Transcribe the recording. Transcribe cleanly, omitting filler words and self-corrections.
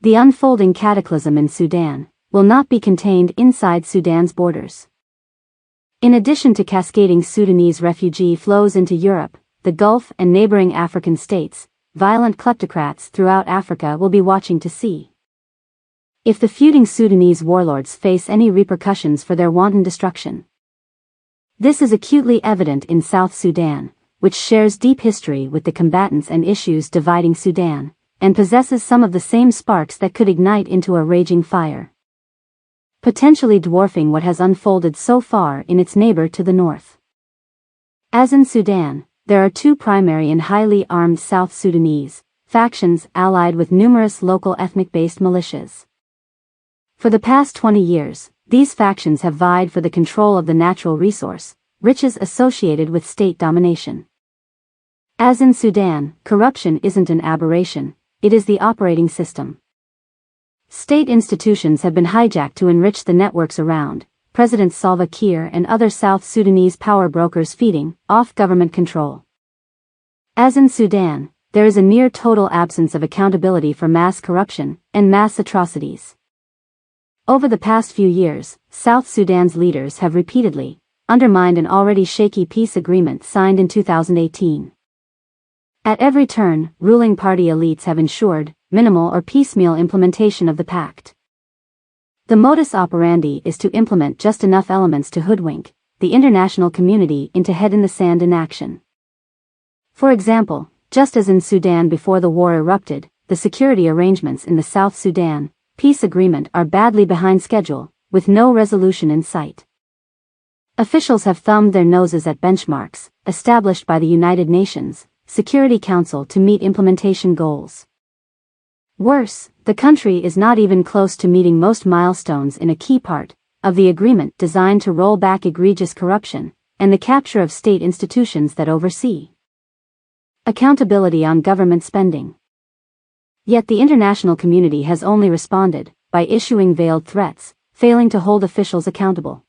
The unfolding cataclysm in Sudan will not be contained inside Sudan's borders. In addition to cascading Sudanese refugee flows into Europe, the Gulf and neighboring African states, violent kleptocrats throughout Africa will be watching to see if the feuding Sudanese warlords face any repercussions for their wanton destruction. This is acutely evident in South Sudan, which shares deep history with the combatants and issues dividing Sudan, and possesses some of the same sparks that could ignite into a raging fire, potentially dwarfing what has unfolded so far in its neighbor to the north. As in Sudan, there are two primary and highly armed South Sudanese factions allied with numerous local ethnic-based militias. For the past 20 years, these factions have vied for the control of the natural resource, riches associated with state domination. As in Sudan, corruption isn't an aberration, it is the operating system. State institutions have been hijacked to enrich the networks around President Salva Kiir and other South Sudanese power brokers feeding off government control. As in Sudan, there is a near total absence of accountability for mass corruption and mass atrocities. Over the past few years, South Sudan's leaders have repeatedly undermined an already shaky peace agreement signed in 2018. At every turn, ruling party elites have ensured minimal or piecemeal implementation of the pact. The modus operandi is to implement just enough elements to hoodwink the international community into head-in-the-sand inaction. For example, just as in Sudan before the war erupted, the security arrangements in the South Sudan peace agreement are badly behind schedule, with no resolution in sight. Officials have thumbed their noses at benchmarks established by the United Nations Security Council to meet implementation goals. Worse, the country is not even close to meeting most milestones in a key part of the agreement designed to roll back egregious corruption and the capture of state institutions that oversee accountability on government spending. Yet the international community has only responded by issuing veiled threats, failing to hold officials accountable.